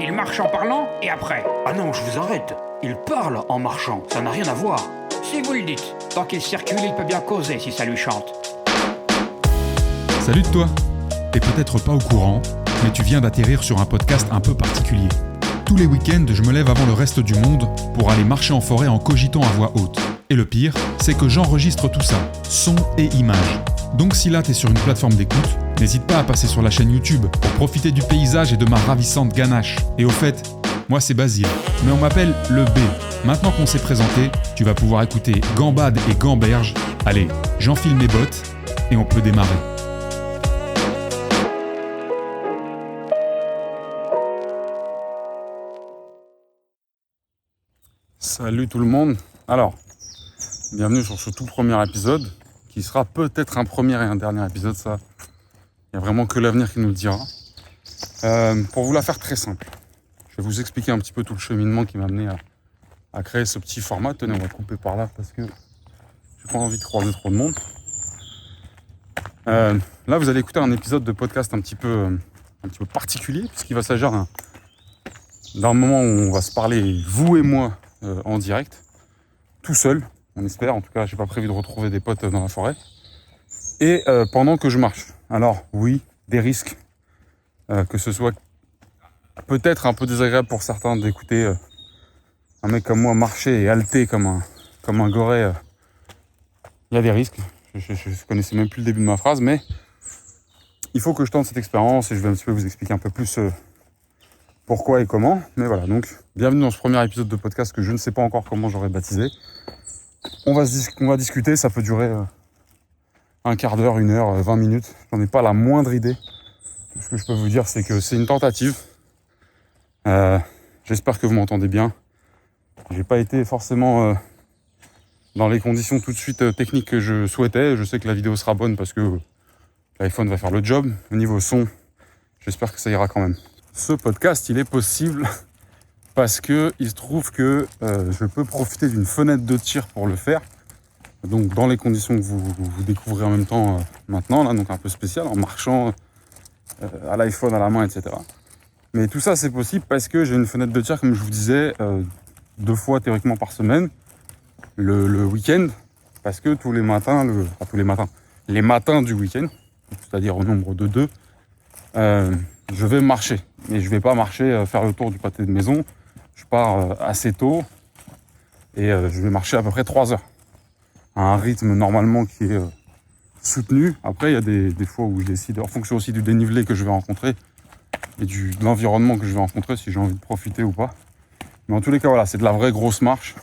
Il marche en parlant et après. Ah non, je vous arrête. Il parle en marchant, ça n'a rien à voir. Si vous le dites. Tant qu'il circule, il peut bien causer si ça lui chante. Salut toi. T'es peut-être pas au courant, mais tu viens d'atterrir sur un podcast un peu particulier. Tous les week-ends, je me lève avant le reste du monde pour aller marcher en forêt en cogitant à voix haute. Et le pire, c'est que j'enregistre tout ça, son et images. Donc si là t'es sur une plateforme d'écoute, n'hésite pas à passer sur la chaîne YouTube pour profiter du paysage et de ma ravissante ganache. Et au fait, moi c'est Basile, mais on m'appelle le B. Maintenant qu'on s'est présenté, tu vas pouvoir écouter Gambade et Gamberge. Allez, j'enfile mes bottes et on peut démarrer. Salut tout le monde. Alors, bienvenue sur ce tout premier épisode, qui sera peut-être un premier et un dernier épisode, ça. Il n'y a vraiment que l'avenir qui nous le dira. Pour vous la faire très simple, je vais vous expliquer un petit peu tout le cheminement qui m'a amené à créer ce petit format. Tenez, on va couper par là parce que j'ai pas envie de croiser trop de monde. Là, vous allez écouter un épisode de podcast un petit peu particulier, puisqu'il va s'agir d'un moment où on va se parler, vous et moi, en direct, tout seul, on espère. En tout cas, j'ai pas prévu de retrouver des potes dans la forêt. Et pendant que je marche. Alors oui, des risques, que ce soit peut-être un peu désagréable pour certains d'écouter un mec comme moi marcher et halter comme un goret. Il y a des risques. Je connaissais même plus le début de ma phrase, mais il faut que je tente cette expérience et je vais un petit peu vous expliquer un peu plus pourquoi et comment. Mais voilà, donc bienvenue dans ce premier épisode de podcast que je ne sais pas encore comment j'aurais baptisé. On va discuter, ça peut durer un quart d'heure, 1 heure, 20 minutes. J'en ai pas la moindre idée. Tout ce que je peux vous dire, c'est que c'est une tentative. J'espère que vous m'entendez bien. J'ai pas été forcément dans les conditions tout de suite techniques que je souhaitais. Je sais que la vidéo sera bonne parce que l'iPhone va faire le job. Au niveau son, j'espère que ça ira quand même. Ce podcast, il est possible parce que il se trouve que je peux profiter d'une fenêtre de tir pour le faire. Donc dans les conditions que vous découvrez en même temps maintenant, là, donc un peu spécial, en marchant à l'iPhone à la main, etc. Mais tout ça c'est possible parce que j'ai une fenêtre de tir, comme je vous disais, 2 fois théoriquement par semaine, le week-end, parce que les matins du week-end, c'est-à-dire au nombre de 2, je vais marcher. Mais je vais pas marcher, faire le tour du pâté de maison, je pars assez tôt et je vais marcher à peu près 3 heures. À un rythme normalement qui est soutenu. Après, il y a des fois où je décide, en fonction aussi du dénivelé que je vais rencontrer et de l'environnement que je vais rencontrer, si j'ai envie de profiter ou pas. Mais en tous les cas, voilà, c'est de la vraie grosse marche.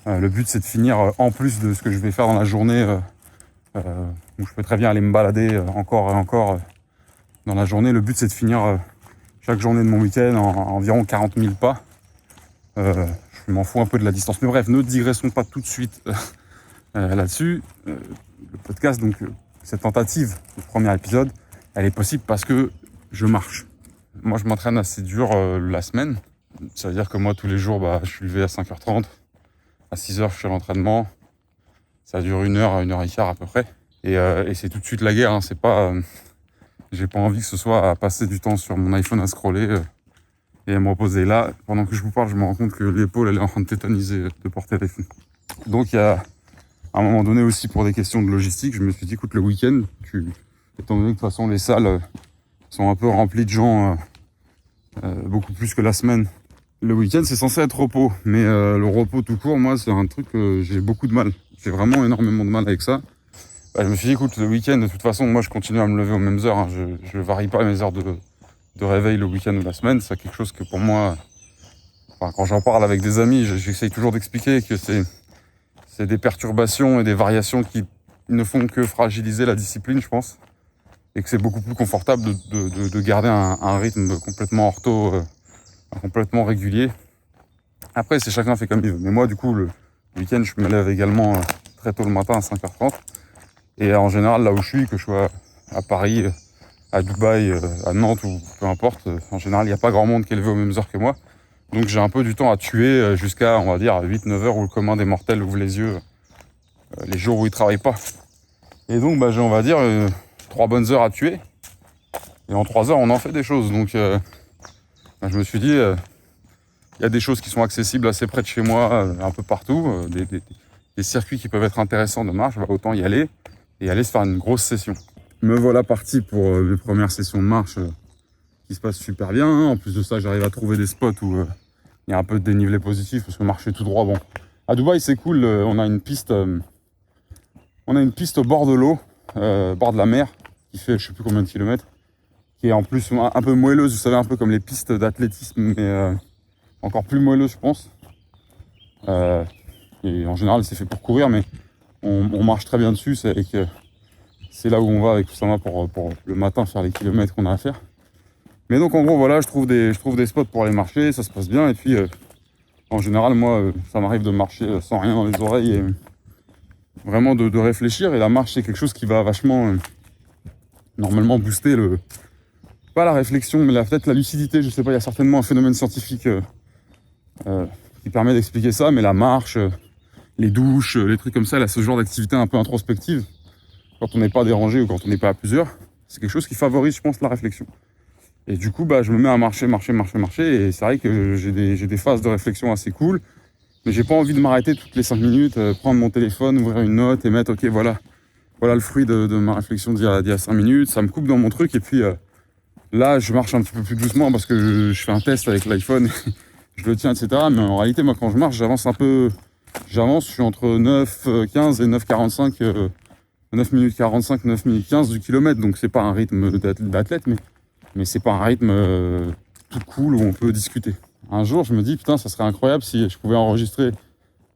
Le but, c'est de finir, en plus de ce que je vais faire dans la journée, où je peux très bien aller me balader encore et encore dans la journée. Le but, c'est de finir chaque journée de mon week-end en environ 40 000 pas. Je m'en fous un peu de la distance. Mais bref, ne digressons pas tout de suite là-dessus. Le podcast, donc cette tentative, le premier épisode, elle est possible parce que je marche. Moi, je m'entraîne assez dur la semaine. Ça veut dire que moi, tous les jours, je suis levé à 5h30. À 6h, je suis à l'entraînement. Ça dure 1 heure à 1h15 à peu près. Et c'est tout de suite la guerre. Hein. C'est pas, j'ai pas envie que ce soit à passer du temps sur mon iPhone à scroller et à me reposer. Là, pendant que je vous parle, je me rends compte que l'épaule, elle est en train de tétaniser de porter les films. Donc, il y a à un moment donné aussi, pour des questions de logistique, je me suis dit, écoute, le week-end, étant donné que de toute façon les salles sont un peu remplies de gens, beaucoup plus que la semaine, le week-end c'est censé être repos, mais le repos tout court, moi c'est un truc que j'ai beaucoup de mal. J'ai vraiment énormément de mal avec ça. Je me suis dit, écoute, le week-end, de toute façon, moi je continue à me lever aux mêmes heures, hein. Je varie pas mes heures de réveil le week-end ou la semaine. C'est quelque chose que pour moi, quand j'en parle avec des amis, j'essaye toujours d'expliquer que c'est des perturbations et des variations qui ne font que fragiliser la discipline, je pense. Et que c'est beaucoup plus confortable de garder un rythme complètement ortho, complètement régulier. Après, c'est chacun fait comme il veut. Mais moi, du coup, le week-end, je me lève également très tôt le matin à 5h30. Et en général, là où je suis, que je sois à Paris, à Dubaï, à Nantes ou peu importe, en général, il n'y a pas grand monde qui est levé aux mêmes heures que moi. Donc j'ai un peu du temps à tuer jusqu'à, on va dire, 8-9 heures où le commun des mortels ouvre les yeux les jours où ils travaillent pas. Et donc, j'ai, on va dire, 3 bonnes heures à tuer. Et en 3 heures, on en fait des choses. Donc je me suis dit, il y a des choses qui sont accessibles assez près de chez moi, un peu partout, des circuits qui peuvent être intéressants de marche, autant y aller et aller se faire une grosse session. Me voilà parti pour mes premières sessions de marche qui se passent super bien. En plus de ça, j'arrive à trouver des spots où il y a un peu de dénivelé positif parce que marcher tout droit, bon. À Dubaï, c'est cool, on a une piste au bord de l'eau, bord de la mer, qui fait je sais plus combien de kilomètres, qui est en plus un peu moelleuse, vous savez, un peu comme les pistes d'athlétisme, mais encore plus moelleuse, je pense. Et en général, c'est fait pour courir, mais on marche très bien dessus. C'est là où on va avec Oussama pour le matin faire les kilomètres qu'on a à faire. Mais donc, en gros, voilà, je trouve des spots pour aller marcher, ça se passe bien. Et puis, en général, moi, ça m'arrive de marcher sans rien dans les oreilles et vraiment de réfléchir. Et la marche, c'est quelque chose qui va vachement, normalement, booster pas la réflexion, mais peut-être la lucidité. Je sais pas, il y a certainement un phénomène scientifique qui permet d'expliquer ça, mais la marche, les douches, les trucs comme ça, là, ce genre d'activité un peu introspective, quand on n'est pas dérangé ou quand on n'est pas à plusieurs, c'est quelque chose qui favorise, je pense, la réflexion. Et du coup, je me mets à marcher, et c'est vrai que j'ai des phases de réflexion assez cool, mais j'ai pas envie de m'arrêter toutes les 5 minutes, prendre mon téléphone, ouvrir une note et mettre, ok, voilà le fruit de ma réflexion d'il y a 5 minutes, ça me coupe dans mon truc, et puis là, je marche un petit peu plus doucement parce que je fais un test avec l'iPhone, je le tiens, etc. Mais en réalité, moi, quand je marche, j'avance, je suis entre 9,15 et 9,45, 9 minutes 45, 9 minutes 15 du kilomètre, donc c'est pas un rythme d'athlète, mais c'est pas un rythme tout cool où on peut discuter. Un jour, je me dis, putain, ça serait incroyable si je pouvais enregistrer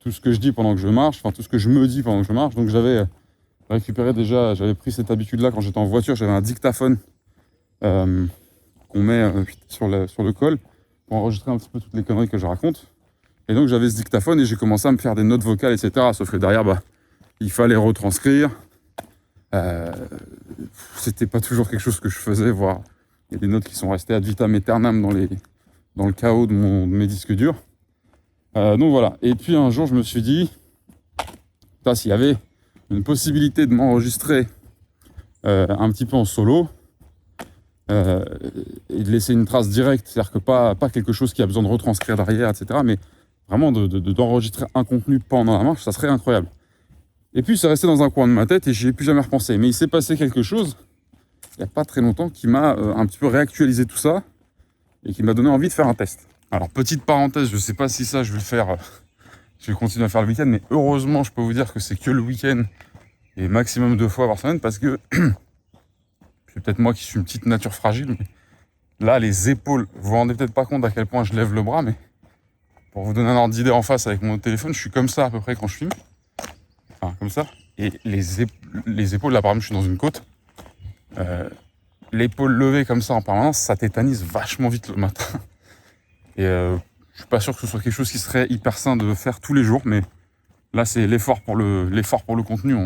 tout ce que je dis pendant que je marche, enfin tout ce que je me dis pendant que je marche. Donc j'avais pris cette habitude-là quand j'étais en voiture, j'avais un dictaphone qu'on met sur le col pour enregistrer un petit peu toutes les conneries que je raconte. Et donc j'avais ce dictaphone et j'ai commencé à me faire des notes vocales, etc. Sauf que derrière, il fallait retranscrire. C'était pas toujours quelque chose que je faisais, voire il y a des notes qui sont restées ad vitam aeternam dans le chaos de mes disques durs. Donc voilà. Et puis un jour, je me suis dit, s'il y avait une possibilité de m'enregistrer un petit peu en solo et de laisser une trace directe, c'est-à-dire que pas quelque chose qui a besoin de retranscrire derrière, etc., mais vraiment d'enregistrer un contenu pendant la marche, ça serait incroyable. Et puis c'est resté dans un coin de ma tête et j'y ai plus jamais repensé. Mais il s'est passé quelque chose, il n'y a pas très longtemps, qui m'a un petit peu réactualisé tout ça et qui m'a donné envie de faire un test. Alors petite parenthèse, je sais pas si ça je vais le faire, je vais continuer à faire le week-end, mais heureusement je peux vous dire que c'est que le week-end et maximum 2 fois par semaine parce que c'est peut-être moi qui suis une petite nature fragile, mais là les épaules, vous vous rendez peut-être pas compte à quel point je lève le bras, mais pour vous donner un ordre d'idée en face avec mon téléphone, je suis comme ça à peu près quand je filme. Enfin, comme ça. Et les épaules, là par exemple, je suis dans une côte. L'épaule levée comme ça en permanence, ça tétanise vachement vite le matin. Et je suis pas sûr que ce soit quelque chose qui serait hyper sain de faire tous les jours, mais là c'est l'effort pour le contenu.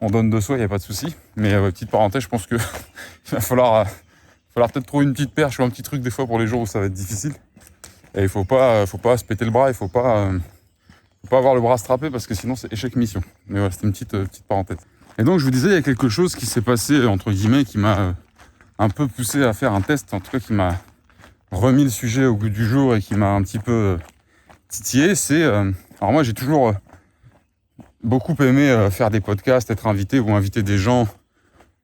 On donne de soi, il n'y a pas de souci. Mais petite parenthèse, je pense que il va falloir peut-être trouver une petite perche ou un petit truc des fois pour les jours où ça va être difficile. Et il faut pas se péter le bras, il faut pas avoir le bras strappé parce que sinon c'est échec mission. Mais voilà, c'était une petite parenthèse. Et donc je vous disais, il y a quelque chose qui s'est passé, entre guillemets, qui m'a un peu poussé à faire un test, en tout cas qui m'a remis le sujet au goût du jour et qui m'a un petit peu titillé. Alors moi j'ai toujours beaucoup aimé faire des podcasts, être invité ou inviter des gens,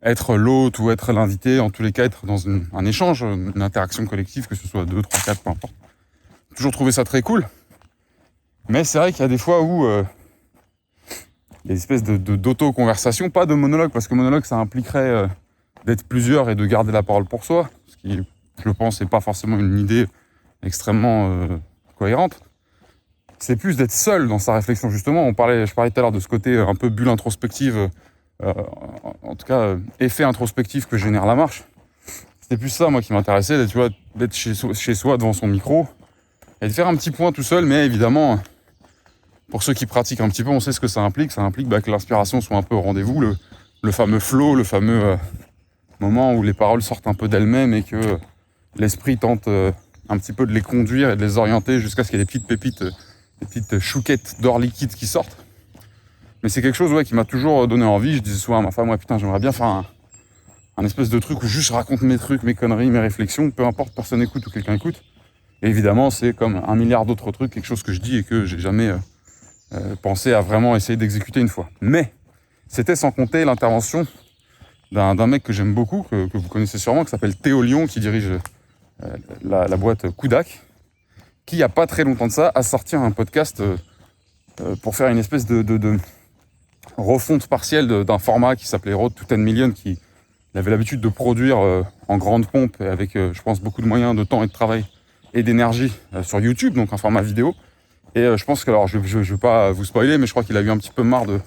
être l'hôte ou être l'invité, en tous les cas être dans un échange, une interaction collective, que ce soit 2, 3, 4, peu importe. J'ai toujours trouvé ça très cool. Mais c'est vrai qu'il y a des fois où il y a des espèces d'auto-conversation, pas de monologue, parce que monologue ça impliquerait d'être plusieurs et de garder la parole pour soi, ce qui, je pense, n'est pas forcément une idée extrêmement cohérente. C'est plus d'être seul dans sa réflexion, justement. Je parlais tout à l'heure de ce côté un peu bulle introspective, en tout cas effet introspectif que génère la marche. C'était plus ça, moi, qui m'intéressait, d'être chez soi devant son micro et de faire un petit point tout seul, mais évidemment, pour ceux qui pratiquent un petit peu, on sait ce que ça implique. Ça implique que l'inspiration soit un peu au rendez-vous, le fameux flow, le fameux moment où les paroles sortent un peu d'elles-mêmes et que l'esprit tente un petit peu de les conduire et de les orienter jusqu'à ce qu'il y ait des petites pépites, des petites chouquettes d'or liquide qui sortent. Mais c'est quelque chose qui m'a toujours donné envie. Je disais souvent à ma femme, putain, j'aimerais bien faire un espèce de truc où juste je raconte mes trucs, mes conneries, mes réflexions, peu importe, personne écoute ou quelqu'un écoute. Et évidemment, c'est comme un milliard d'autres trucs, quelque chose que je dis et que j'ai jamais pensé à vraiment essayer d'exécuter une fois. Mais c'était sans compter l'intervention d'un mec que j'aime beaucoup, que vous connaissez sûrement, qui s'appelle Théo Lyon, qui dirige la boîte Kudak, qui, il n'y a pas très longtemps de ça, a sorti un podcast pour faire une espèce de refonte partielle d'un format qui s'appelait Road to 10 Million, qu'il avait l'habitude de produire en grande pompe, et avec, je pense, beaucoup de moyens, de temps et de travail et d'énergie sur YouTube, donc un format vidéo. Et je pense que, alors je vais pas vous spoiler, mais je crois qu'il a eu un petit peu marre de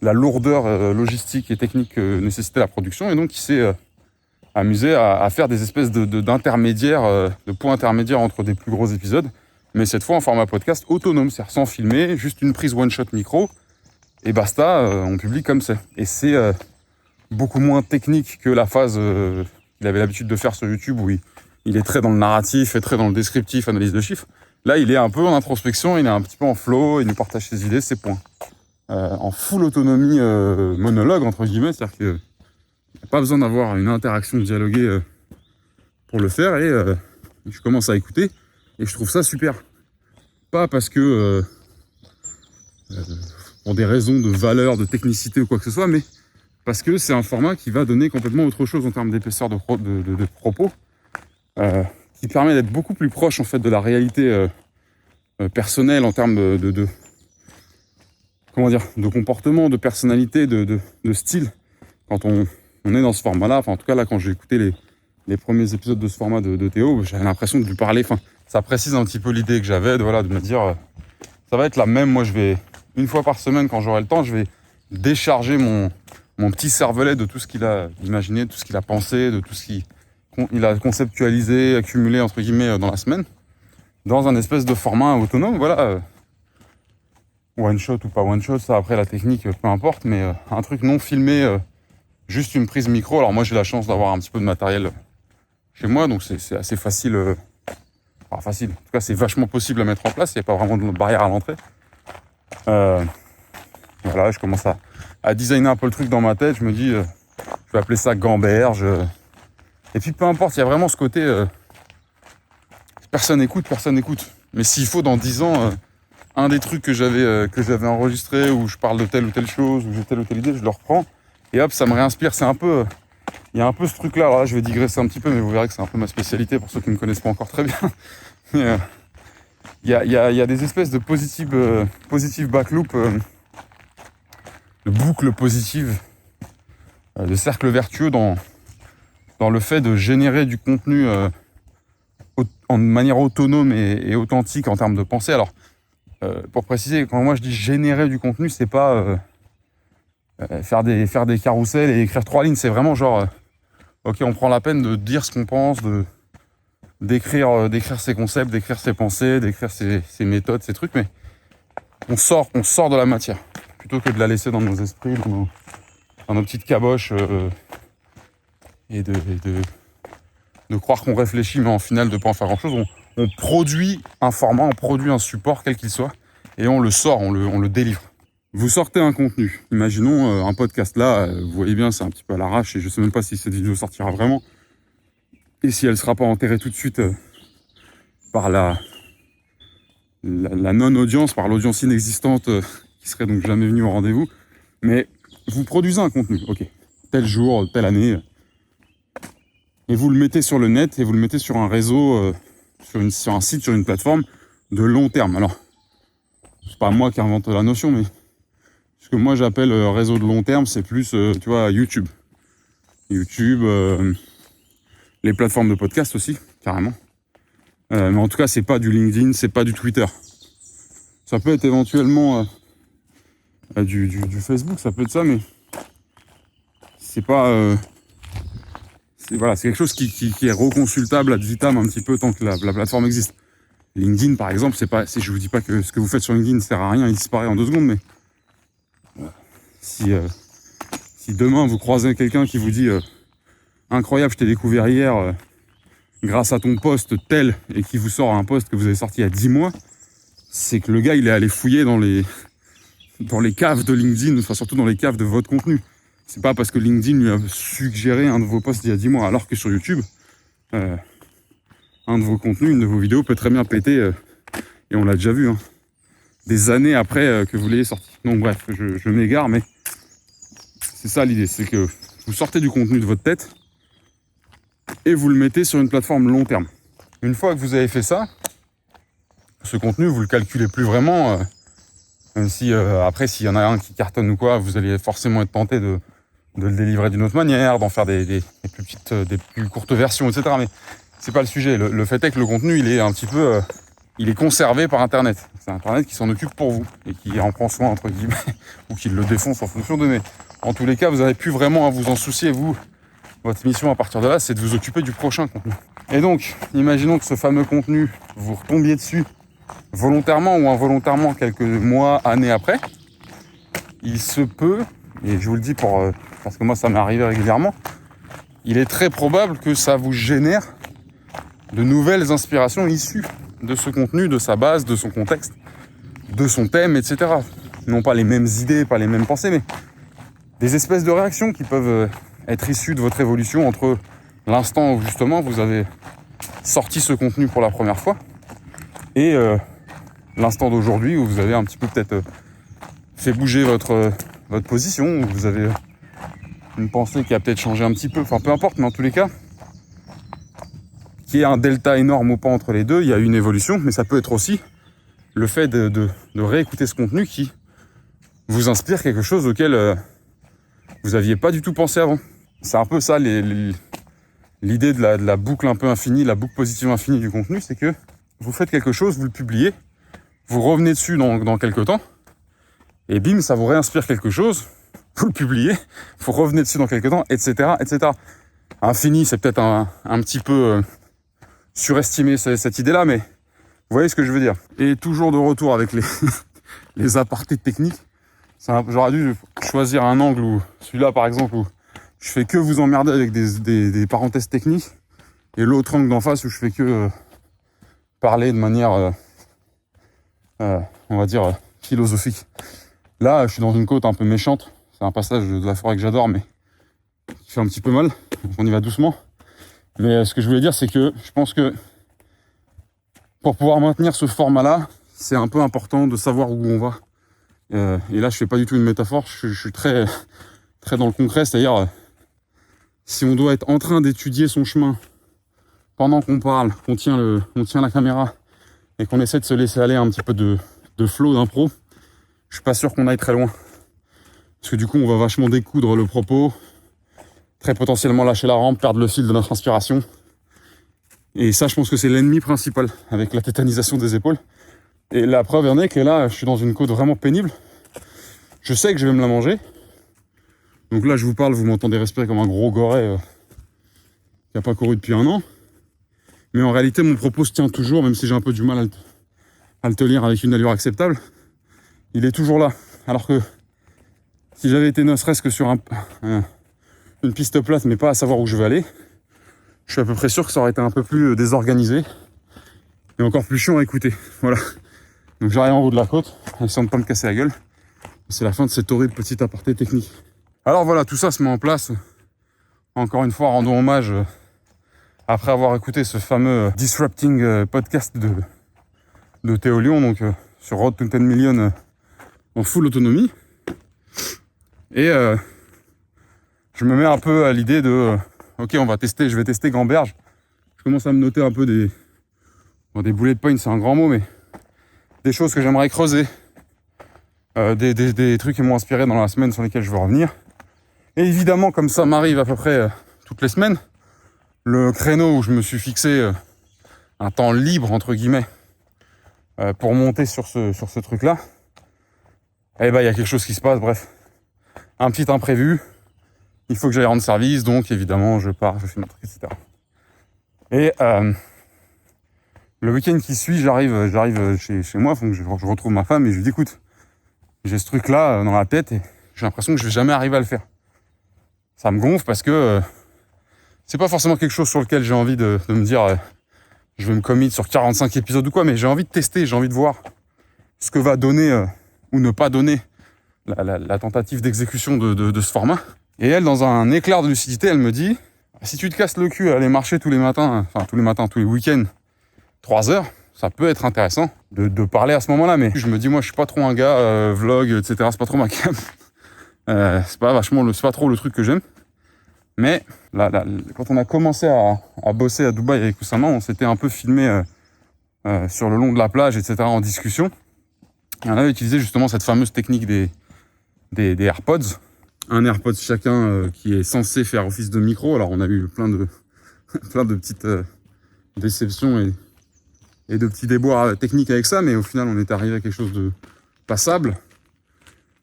la lourdeur logistique et technique que nécessitait la production, et donc il s'est amusé à faire des espèces d'intermédiaires, de points intermédiaires entre des plus gros épisodes, mais cette fois en format podcast autonome, c'est-à-dire sans filmer, juste une prise one-shot micro, et basta, on publie comme c'est. Et c'est beaucoup moins technique que la phase qu'il avait l'habitude de faire sur YouTube, où il est très dans le narratif et très dans le descriptif, analyse de chiffres. Là, il est un peu en introspection, il est un petit peu en flow, il nous partage ses idées, ses points. En full autonomie monologue, entre guillemets, c'est-à-dire qu'il n'y a pas besoin d'avoir une interaction dialoguée pour le faire, et je commence à écouter, et je trouve ça super. Pas parce que, pour des raisons de valeur, de technicité ou quoi que ce soit, mais parce que c'est un format qui va donner complètement autre chose en termes d'épaisseur de propos, qui permet d'être beaucoup plus proche en fait de la réalité personnelle en termes de comportement, de personnalité, de style, quand on est dans ce format-là. Enfin, en tout cas, là, quand j'ai écouté les premiers épisodes de ce format de Théo, j'avais l'impression de lui parler. Enfin, ça précise un petit peu l'idée que j'avais, de me dire, ça va être la même. Moi, je vais, une fois par semaine, quand j'aurai le temps, je vais décharger mon petit cervelet de tout ce qu'il a imaginé, de tout ce qu'il a pensé, de tout ce qu'il a conceptualisé, accumulé, entre guillemets, dans la semaine, dans un espèce de format autonome, voilà. One shot ou pas one shot, ça après la technique, peu importe, mais un truc non filmé, juste une prise micro. Alors moi j'ai la chance d'avoir un petit peu de matériel chez moi, donc c'est assez facile, enfin facile, en tout cas c'est vachement possible à mettre en place, il n'y a pas vraiment de barrière à l'entrée. Voilà, je commence à designer un peu le truc dans ma tête, je me dis, je vais appeler ça gamberge, et puis peu importe, il y a vraiment ce côté, personne écoute, mais s'il faut dans 10 ans... un des trucs que j'avais enregistré, où je parle de telle ou telle chose, où j'ai telle ou telle idée, je le reprends, et hop, ça me réinspire. C'est un peu... Il y a un peu ce truc-là. Alors là, je vais digresser un petit peu, mais vous verrez que c'est un peu ma spécialité, pour ceux qui ne me connaissent pas encore très bien. Mais, il y a des espèces de positive backloop, de boucles positives, de cercles vertueux dans le fait de générer du contenu en manière autonome et authentique en termes de pensée. Alors, pour préciser, quand moi je dis générer du contenu, c'est pas faire des carousels et écrire 3 lignes, c'est vraiment genre ok, on prend la peine de dire ce qu'on pense, d'écrire ses concepts, d'écrire ses pensées, d'écrire ses méthodes, ses trucs, mais on sort de la matière, plutôt que de la laisser dans nos esprits, dans nos petites caboches, et de croire qu'on réfléchit, mais en final de pas en faire grand chose. On produit un format, on produit un support, quel qu'il soit, et on le sort, on le délivre. Vous sortez un contenu, imaginons un podcast là, vous voyez bien, c'est un petit peu à l'arrache, et je sais même pas si cette vidéo sortira vraiment, et si elle sera pas enterrée tout de suite par la non-audience, par l'audience inexistante qui serait donc jamais venue au rendez-vous. Mais vous produisez un contenu, ok, tel jour, telle année, et vous le mettez sur le net, et vous le mettez sur un réseau, sur un site, sur une plateforme de long terme. Alors, c'est pas moi qui invente la notion, mais ce que moi j'appelle réseau de long terme, c'est plus, tu vois, YouTube. Les plateformes de podcast aussi, carrément. Mais en tout cas, c'est pas du LinkedIn, c'est pas du Twitter. Ça peut être éventuellement du Facebook, ça peut être ça, mais c'est pas... c'est quelque chose qui est reconsultable ad vitam un petit peu tant que la plateforme existe. LinkedIn, par exemple, je vous dis pas que ce que vous faites sur LinkedIn ne sert à rien, il disparaît en 2 secondes, mais si demain vous croisez quelqu'un qui vous dit incroyable, je t'ai découvert hier grâce à ton post tel, et qui vous sort un post que vous avez sorti il y a 10 mois, c'est que le gars il est allé fouiller dans les caves de LinkedIn, enfin surtout dans les caves de votre contenu. C'est pas parce que LinkedIn lui a suggéré un de vos posts il y a 10 mois, alors que sur YouTube, un de vos contenus, une de vos vidéos peut très bien péter, et on l'a déjà vu, hein, des années après que vous l'ayez sorti. Donc bref, je m'égare, mais c'est ça l'idée, c'est que vous sortez du contenu de votre tête et vous le mettez sur une plateforme long terme. Une fois que vous avez fait ça, ce contenu, vous le calculez plus vraiment, même si après, s'il y en a un qui cartonne ou quoi, vous allez forcément être tenté de le délivrer d'une autre manière, d'en faire des plus petites, des plus courtes versions, etc. Mais c'est pas le sujet. Le fait est que le contenu, il est un petit peu, il est conservé par Internet. C'est Internet qui s'en occupe pour vous et qui en prend soin, entre guillemets, ou qui le défonce en fonction de. Mais en tous les cas, vous n'avez plus vraiment à vous en soucier. Vous, votre mission à partir de là, c'est de vous occuper du prochain contenu. Et donc, imaginons que ce fameux contenu, vous retombiez dessus volontairement ou involontairement quelques mois, années après. Il se peut, et je vous le dis parce que moi ça m'est arrivé régulièrement, il est très probable que ça vous génère de nouvelles inspirations issues de ce contenu, de sa base, de son contexte, de son thème, etc. Non pas les mêmes idées, pas les mêmes pensées, mais des espèces de réactions qui peuvent être issues de votre évolution entre l'instant où justement vous avez sorti ce contenu pour la première fois et l'instant d'aujourd'hui où vous avez un petit peu peut-être fait bouger votre position, où vous avez une pensée qui a peut-être changé un petit peu, enfin peu importe, mais en tous les cas, qu'il y ait un delta énorme ou pas entre les deux, il y a une évolution, mais ça peut être aussi le fait de réécouter ce contenu qui vous inspire quelque chose auquel vous n'aviez pas du tout pensé avant. C'est un peu ça l'idée de la boucle un peu infinie, la boucle positive infinie du contenu, c'est que vous faites quelque chose, vous le publiez, vous revenez dessus dans quelques temps, et bim, ça vous réinspire quelque chose, vous le publiez, vous revenez dessus dans quelques temps, etc., etc. Infini, c'est peut-être un petit peu surestimé cette idée-là, mais vous voyez ce que je veux dire. Et toujours de retour avec les apartés techniques, j'aurais dû choisir un angle où, celui-là par exemple, où je fais que vous emmerder avec des parenthèses techniques, et l'autre angle d'en face où je fais que parler de manière, on va dire, philosophique. Là, je suis dans une côte un peu méchante. C'est un passage de la forêt que j'adore, mais qui fait un petit peu mal. Donc on y va doucement. Mais ce que je voulais dire, c'est que je pense que pour pouvoir maintenir ce format-là, c'est un peu important de savoir où on va. Et là, je fais pas du tout une métaphore. Je suis très, très dans le concret. C'est-à-dire, si on doit être en train d'étudier son chemin pendant qu'on parle, qu'on tient la caméra et qu'on essaie de se laisser aller un petit peu de flow, d'impro, je suis pas sûr qu'on aille très loin. Parce que du coup, on va vachement découdre le propos, très potentiellement lâcher la rampe, perdre le fil de notre inspiration. Et ça, je pense que c'est l'ennemi principal, avec la tétanisation des épaules. Et la preuve en est que là, je suis dans une côte vraiment pénible. Je sais que je vais me la manger. Donc là, je vous parle, vous m'entendez respirer comme un gros goret qui n'a pas couru depuis 1 an. Mais en réalité, mon propos se tient toujours, même si j'ai un peu du mal à le tenir avec une allure acceptable. Il est toujours là. Alors que si j'avais été ne serait-ce que sur une piste plate, mais pas à savoir où je vais aller, je suis à peu près sûr que ça aurait été un peu plus désorganisé et encore plus chiant à écouter. Voilà. Donc j'arrive en haut de la côte, essayant de pas me casser la gueule. C'est la fin de cette horrible petite aparté technique. Alors voilà, tout ça se met en place. Encore une fois, rendons hommage, après avoir écouté ce fameux Disrupting podcast de Théo Lyon, donc sur Road to 10 Million en full autonomie. Et je me mets un peu à l'idée de ok, je vais tester Gamberge. Je commence à me noter un peu des bullet points, c'est un grand mot, mais des choses que j'aimerais creuser, des trucs qui m'ont inspiré dans la semaine sur lesquels je veux revenir. Et évidemment, comme ça m'arrive à peu près toutes les semaines, le créneau où je me suis fixé un temps libre entre guillemets pour monter sur ce truc-là, eh ben il y a quelque chose qui se passe, bref. Un petit imprévu, il faut que j'aille rendre service, donc évidemment je pars, je fais mon truc, etc. Et le week-end qui suit, j'arrive chez moi, donc je retrouve ma femme et je lui dis écoute, j'ai ce truc-là dans la tête et j'ai l'impression que je vais jamais arriver à le faire. Ça me gonfle parce que c'est pas forcément quelque chose sur lequel j'ai envie de me dire je vais me commit sur 45 épisodes ou quoi, mais j'ai envie de tester, j'ai envie de voir ce que va donner ou ne pas donner la tentative d'exécution de ce format. Et elle, dans un éclair de lucidité, elle me dit, si tu te casses le cul à aller marcher tous les matins, tous les week-ends, 3 heures, ça peut être intéressant de parler à ce moment-là. Mais je me dis, moi, je suis pas trop un gars, vlog, etc. C'est pas trop ma cam. C'est pas trop le truc que j'aime. Mais quand on a commencé à bosser à Dubaï avec Oussama, on s'était un peu filmé sur le long de la plage, etc. en discussion. Et on avait utilisé justement cette fameuse technique des AirPods. Un AirPods chacun qui est censé faire office de micro. Alors on a eu plein de petites déceptions et de petits déboires techniques avec ça, mais au final on est arrivé à quelque chose de passable.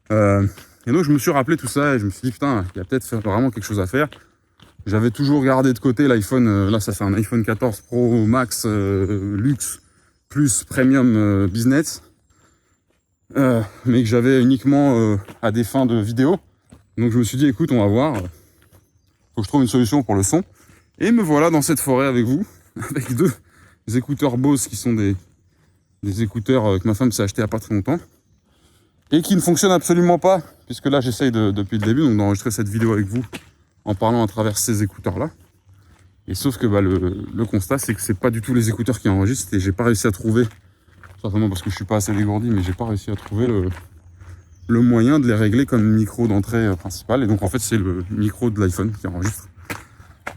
Et donc je me suis rappelé tout ça et je me suis dit putain, il y a peut-être vraiment quelque chose à faire. J'avais toujours gardé de côté l'iPhone, là ça c'est un iPhone 14 Pro Max Luxe plus Premium Business, mais que j'avais uniquement à des fins de vidéo. Donc je me suis dit écoute, on va voir, faut que je trouve une solution pour le son. Et me voilà dans cette forêt avec vous, avec 2 écouteurs Bose qui sont des écouteurs que ma femme s'est acheté il n'y a pas très longtemps et qui ne fonctionnent absolument pas, puisque là j'essaye depuis le début donc d'enregistrer cette vidéo avec vous en parlant à travers ces écouteurs là. Et sauf que le constat c'est que c'est pas du tout les écouteurs qui enregistrent et j'ai pas réussi à trouver, certainement parce que je suis pas assez dégourdi, mais j'ai pas réussi à trouver le moyen de les régler comme micro d'entrée principal. Et donc en fait c'est le micro de l'iPhone qui enregistre.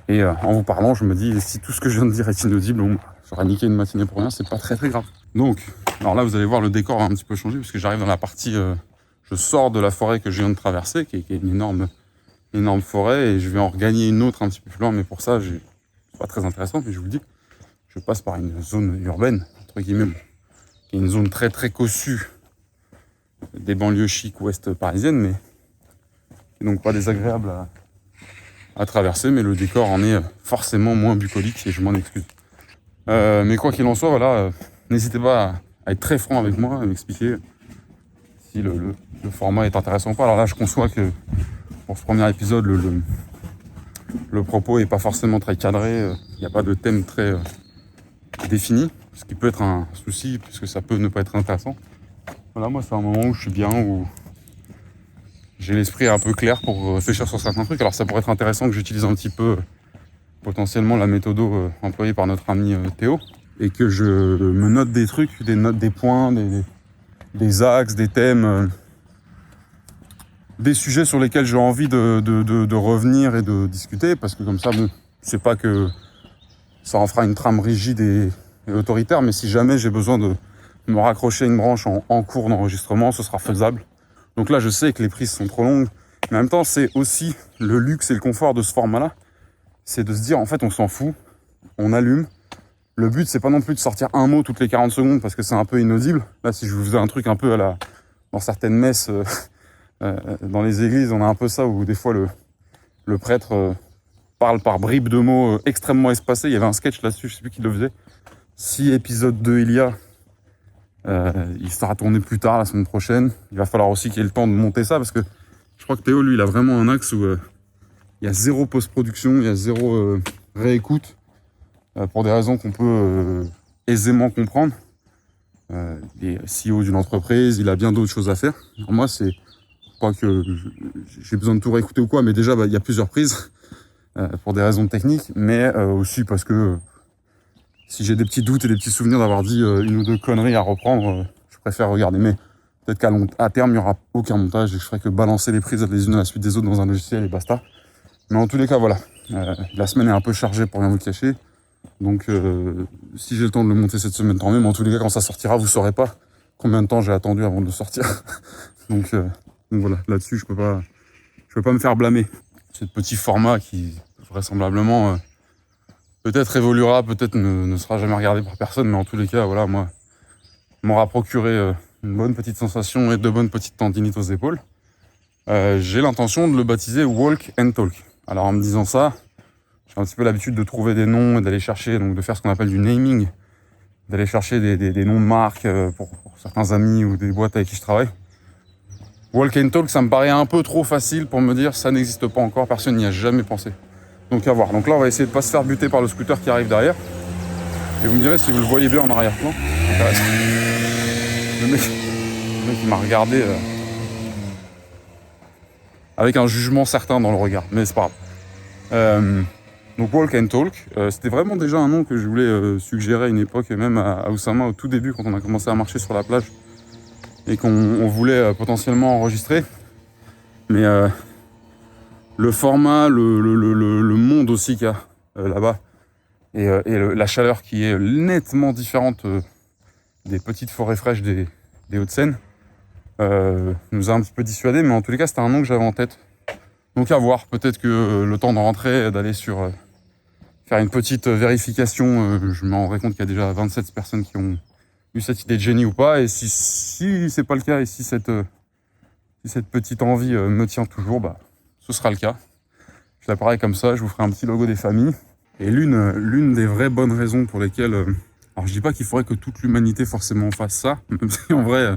Et en vous parlant je me dis si tout ce que je viens de dire est inaudible, bon, j'aurais niqué une matinée pour rien, c'est pas très grave. Donc alors là vous allez voir le décor a un petit peu changé parce que j'arrive dans la partie, je sors de la forêt que je viens de traverser qui est une énorme forêt et je vais en regagner une autre un petit peu plus loin, mais pour ça c'est pas très intéressant, mais je vous le dis, je passe par une zone urbaine entre guillemets, qui est une zone très très cossue des banlieues chic ouest parisiennes, mais qui est donc pas désagréable à traverser, mais le décor en est forcément moins bucolique et je m'en excuse. Mais quoi qu'il en soit, voilà, n'hésitez pas à être très franc avec moi, à m'expliquer si le format est intéressant ou pas. Alors là, je conçois que pour ce premier épisode, le propos est pas forcément très cadré, il n'y a pas de thème très défini, ce qui peut être un souci, puisque ça peut ne pas être intéressant. Voilà, moi c'est un moment où je suis bien, où j'ai l'esprit un peu clair pour réfléchir sur certains trucs. Alors ça pourrait être intéressant que j'utilise un petit peu potentiellement la méthode employée par notre ami Théo, et que je me note des trucs, des points, des axes, des thèmes, des sujets sur lesquels j'ai envie de revenir et de discuter, parce que comme ça, bon, c'est pas que ça en fera une trame rigide et autoritaire, mais si jamais j'ai besoin de me raccrocher à une branche en cours d'enregistrement, ce sera faisable. Donc là, je sais que les prises sont trop longues, mais en même temps, c'est aussi le luxe et le confort de ce format-là, c'est de se dire, en fait, on s'en fout, on allume. Le but, c'est pas non plus de sortir un mot toutes les 40 secondes, parce que c'est un peu inaudible. Là, si je vous faisais un truc un peu dans certaines messes, dans les églises, on a un peu ça, où des fois, le prêtre parle par bribes de mots extrêmement espacés. Il y avait un sketch là-dessus, je sais plus qui le faisait. Si épisode 2 il y a, il sera tourné plus tard, la semaine prochaine. Il va falloir aussi qu'il y ait le temps de monter ça, parce que je crois que Théo, lui, il a vraiment un axe où il y a zéro post-production, il y a zéro réécoute, pour des raisons qu'on peut aisément comprendre. Il est CEO d'une entreprise, il a bien d'autres choses à faire. Alors moi, c'est pas que j'ai besoin de tout réécouter ou quoi, mais déjà, il y a plusieurs prises pour des raisons techniques, mais aussi parce que si j'ai des petits doutes et des petits souvenirs d'avoir dit une ou deux conneries à reprendre, je préfère regarder. Mais peut-être qu'à terme, il n'y aura aucun montage et je ferai que balancer les prises les unes à la suite des autres dans un logiciel et basta. Mais en tous les cas, voilà. La semaine est un peu chargée pour rien vous cacher. Donc, si j'ai le temps de le monter cette semaine, tant mieux. Mais en tous les cas, quand ça sortira, vous saurez pas combien de temps j'ai attendu avant de le sortir. donc voilà, là-dessus, je peux pas me faire blâmer. Ce petit format qui, vraisemblablement, peut-être évoluera, peut-être ne sera jamais regardé par personne, mais en tous les cas, voilà, moi, m'aura procuré une bonne petite sensation et de bonnes petites tendinites aux épaules. J'ai l'intention de le baptiser Walk and Talk. Alors en me disant ça, j'ai un petit peu l'habitude de trouver des noms et d'aller chercher, donc de faire ce qu'on appelle du naming, d'aller chercher des noms de marques pour certains amis ou des boîtes avec qui je travaille. Walk and Talk, ça me paraît un peu trop facile pour me dire ça n'existe pas encore, personne n'y a jamais pensé. Donc à voir. Donc là, on va essayer de pas se faire buter par le scooter qui arrive derrière. Et vous me direz si vous le voyez bien en arrière-plan. Le mec il m'a regardé. avec un jugement certain dans le regard, mais c'est pas grave. Donc Walk and Talk, c'était vraiment déjà un nom que je voulais suggérer à une époque, et même à Oussama au tout début quand on a commencé à marcher sur la plage et qu'on voulait potentiellement enregistrer. Mais le format, le monde aussi qu'il y a là-bas, et la chaleur qui est nettement différente des petites forêts fraîches des Hauts-de-Seine, nous a un petit peu dissuadés, mais en tous les cas c'était un nom que j'avais en tête. Donc à voir, peut-être que le temps de rentrer, d'aller sur faire une petite vérification, je me rendrai compte qu'il y a déjà 27 personnes qui ont eu cette idée de génie ou pas, et si c'est pas le cas, et si cette petite envie me tient toujours, bah ce sera le cas. Je l'appareille comme ça, je vous ferai un petit logo des familles. Et l'une des vraies bonnes raisons pour lesquelles... alors je dis pas qu'il faudrait que toute l'humanité forcément fasse ça, même si en vrai,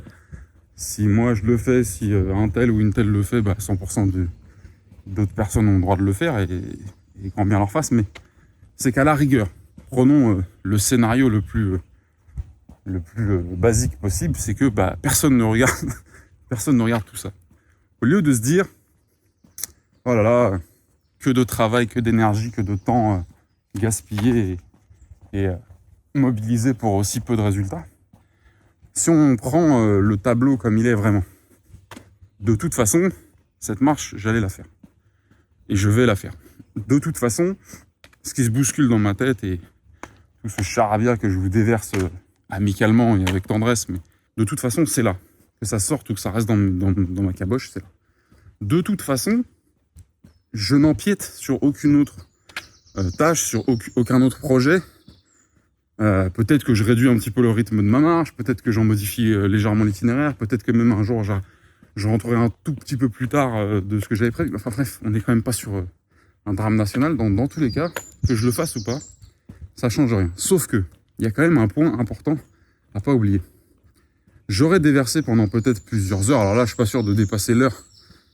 si moi je le fais, si un tel ou une telle le fait, bah 100% d'autres personnes ont le droit de le faire, et quand bien leur fasse, mais c'est qu'à la rigueur, prenons le scénario le plus basique possible, c'est que bah, personne ne regarde tout ça. Au lieu de se dire, oh là là, que de travail, que d'énergie, que de temps gaspillé et mobilisé pour aussi peu de résultats. Si on prend le tableau comme il est vraiment, de toute façon, cette marche, j'allais la faire. Et je vais la faire. De toute façon, ce qui se bouscule dans ma tête et tout ce charabia que je vous déverse amicalement et avec tendresse, mais de toute façon, c'est là. Que ça sorte ou que ça reste dans ma caboche, c'est là. De toute façon, je n'empiète sur aucune autre tâche, sur aucun autre projet. Peut-être que je réduis un petit peu le rythme de ma marche, peut-être que j'en modifie légèrement l'itinéraire, peut-être que même un jour je rentrerai un tout petit peu plus tard de ce que j'avais prévu. Enfin bref, on n'est quand même pas sur un drame national. Dans tous les cas, que je le fasse ou pas, ça change rien. Sauf que il y a quand même un point important à pas oublier. J'aurais déversé pendant peut-être plusieurs heures. Alors là, je suis pas sûr de dépasser l'heure.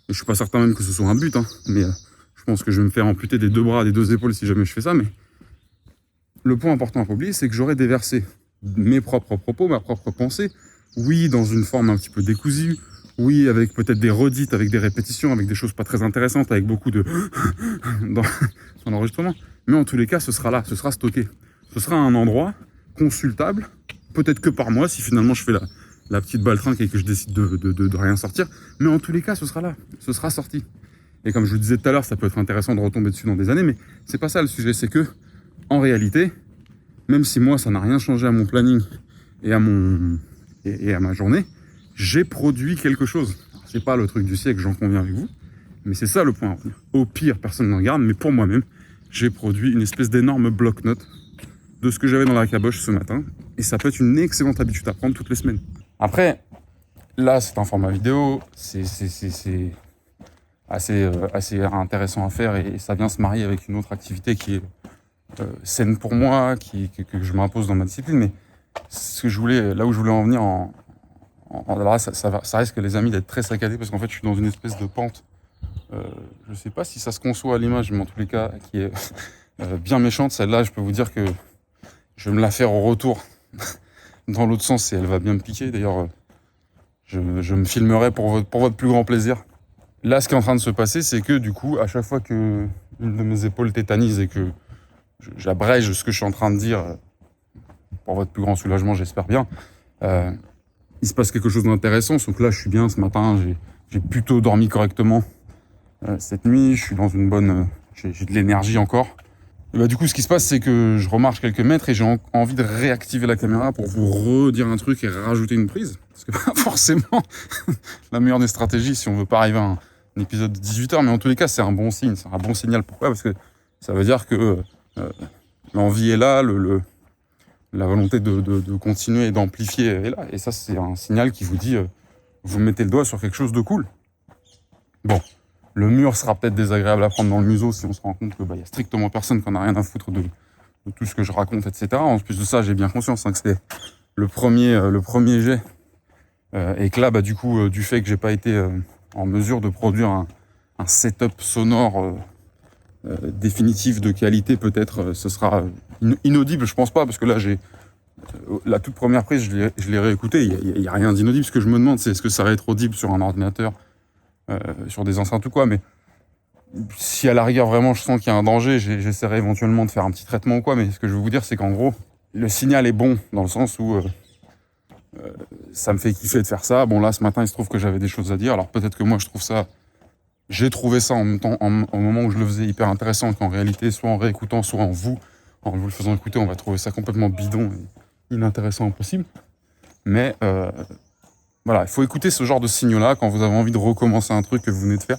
Et je suis pas certain même que ce soit un but, hein. Mais je pense que je vais me faire amputer des 2 bras, des 2 épaules si jamais je fais ça. Mais le point important à pas oublier, c'est que j'aurais déversé mes propres propos, ma propre pensée. Oui, dans une forme un petit peu décousue. Oui, avec peut-être des redites, avec des répétitions, avec des choses pas très intéressantes, avec beaucoup de dans l'enregistrement. Mais en tous les cas, ce sera là, ce sera stocké. Ce sera un endroit consultable, peut-être que par moi, si finalement je fais la petite baltrinque et que je décide de rien sortir. Mais en tous les cas, ce sera là, ce sera sorti. Et comme je vous disais tout à l'heure, ça peut être intéressant de retomber dessus dans des années, mais c'est pas ça le sujet, c'est que, en réalité, même si moi, ça n'a rien changé à mon planning et à ma journée, j'ai produit quelque chose. C'est pas le truc du siècle, j'en conviens avec vous, mais c'est ça le point. Au pire, personne ne regarde, mais pour moi-même, j'ai produit une espèce d'énorme bloc-notes de ce que j'avais dans la caboche ce matin, et ça peut être une excellente habitude à prendre toutes les semaines. Après, là, c'est un format vidéo, c'est assez intéressant à faire, et ça vient se marier avec une autre activité qui est saine pour moi, que je m'impose dans ma discipline, mais ce que je voulais, là où je voulais en venir là, ça risque, les amis, d'être très saccadé, parce qu'en fait, je suis dans une espèce de pente. Je sais pas si ça se conçoit à l'image, mais en tous les cas, qui est bien méchante. Celle-là, je peux vous dire que je vais me la faire au retour dans l'autre sens, et elle va bien me piquer. D'ailleurs, je me filmerai pour votre plus grand plaisir. Là, ce qui est en train de se passer, c'est que du coup, à chaque fois que une de mes épaules tétanise et que j'abrège ce que je suis en train de dire, pour votre plus grand soulagement, j'espère bien, il se passe quelque chose d'intéressant. Sauf que là, je suis bien ce matin, j'ai plutôt dormi correctement cette nuit, je suis dans une bonne... j'ai de l'énergie encore. Et bah, du coup, ce qui se passe, c'est que je remarche quelques mètres et j'ai envie de réactiver la caméra pour vous redire un truc et rajouter une prise. Parce que forcément, la meilleure des stratégies, si on veut pas arriver à un épisode de 18h, mais en tous les cas, c'est un bon signe, c'est un bon signal. Pourquoi ? Parce que ça veut dire que l'envie est là, la volonté de continuer et d'amplifier est là. Et ça, c'est un signal qui vous dit, vous mettez le doigt sur quelque chose de cool. Bon. Le mur sera peut-être désagréable à prendre dans le museau si on se rend compte que y a strictement personne qui en a rien à foutre de tout ce que je raconte, etc. En plus de ça, j'ai bien conscience que c'est le premier jet. Et que là, du coup, du fait que j'ai pas été en mesure de produire un setup sonore définitif de qualité, peut-être ce sera inaudible, je pense pas, parce que là, la toute première prise, je l'ai réécoutée, il y a rien d'inaudible. Ce que je me demande, c'est est-ce que ça va être audible sur un ordinateur sur des enceintes ou quoi, mais si à la rigueur vraiment je sens qu'il y a un danger, j'essaierai éventuellement de faire un petit traitement ou quoi, mais ce que je veux vous dire c'est qu'en gros, le signal est bon dans le sens où ça me fait kiffer de faire ça. Bon là ce matin il se trouve que j'avais des choses à dire, alors peut-être que moi j'ai trouvé ça en même temps, au moment où je le faisais hyper intéressant, qu'en réalité soit en réécoutant, soit en vous le faisant écouter, on va trouver ça complètement bidon et inintéressant impossible. Mais voilà, il faut écouter ce genre de signaux-là quand vous avez envie de recommencer un truc que vous venez de faire.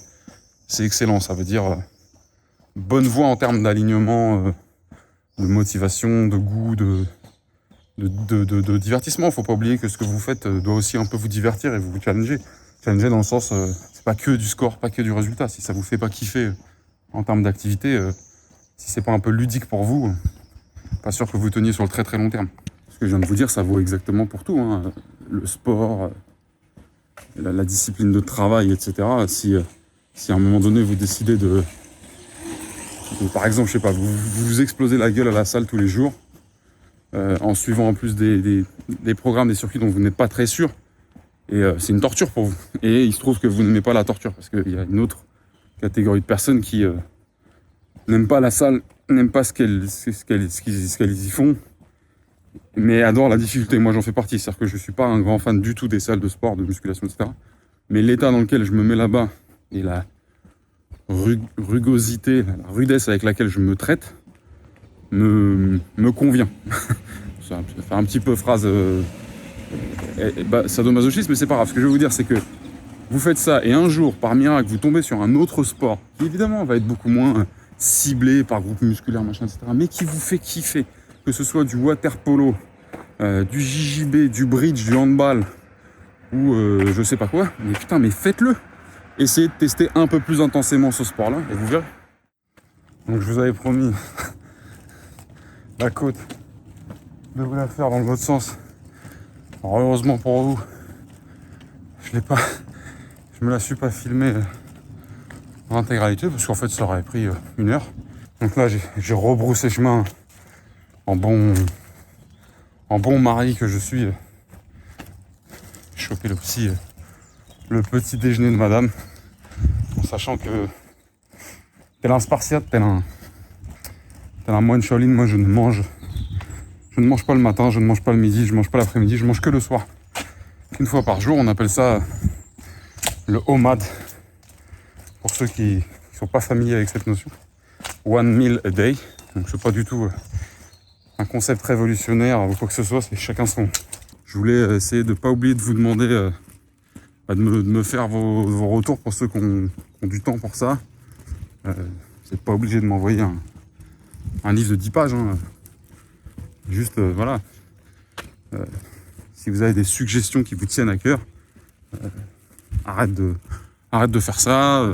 C'est excellent, ça veut dire bonne voie en termes d'alignement, de motivation, de goût, de divertissement. Faut pas oublier que ce que vous faites doit aussi un peu vous divertir et vous challenger. Challenger dans le sens, c'est pas que du score, pas que du résultat. Si ça vous fait pas kiffer en termes d'activité, si c'est pas un peu ludique pour vous, pas sûr que vous teniez sur le très très long terme. Ce que je viens de vous dire, ça vaut exactement pour tout, hein. Le sport, la discipline de travail, etc. Si à un moment donné vous décidez de par exemple, je sais pas, vous explosez la gueule à la salle tous les jours, en suivant en plus des programmes, des circuits dont vous n'êtes pas très sûr, et c'est une torture pour vous. Et il se trouve que vous n'aimez pas la torture, parce qu'il y a une autre catégorie de personnes qui n'aiment pas la salle, n'aiment pas ce qu'elles y font, mais adorent la difficulté. Moi j'en fais partie, c'est-à-dire que je suis pas un grand fan du tout des salles de sport, de musculation, etc. Mais l'état dans lequel je me mets là-bas, et la rugosité, la rudesse avec laquelle je me traite, me convient. Ça fait un petit peu phrase sadomasochisme, mais c'est pas grave. Ce que je veux vous dire, c'est que vous faites ça, et un jour, par miracle, vous tombez sur un autre sport, qui évidemment va être beaucoup moins ciblé par groupe musculaire, machin, etc., mais qui vous fait kiffer, que ce soit du water polo, du JJB, du bridge, du handball, ou je sais pas quoi, mais putain, mais faites-le. Essayez de tester un peu plus intensément ce sport-là, et vous verrez. Donc je vous avais promis la côte de vous la faire dans le bon sens. Alors, heureusement pour vous, je me la suis pas filmée en intégralité, parce qu'en fait ça aurait pris 1 heure. Donc là j'ai rebroussé chemin en bon mari que je suis. Choper le petit déjeuner de madame, en sachant que tel un spartiate, tel un moine Shaolin, moi je ne mange pas le matin, je ne mange pas le midi, je ne mange pas l'après-midi, je mange que le soir. Une fois par jour, on appelle ça le OMAD, pour ceux qui ne sont pas familiers avec cette notion. One meal a day, donc c'est pas du tout un concept révolutionnaire ou quoi que ce soit, c'est chacun son. Je voulais essayer de ne pas oublier de vous demander de me faire vos retours pour ceux qui ont du temps pour ça. Vous n'êtes pas obligé de m'envoyer un livre de 10 pages. Hein. Juste, voilà. Si vous avez des suggestions qui vous tiennent à cœur, arrête de faire ça.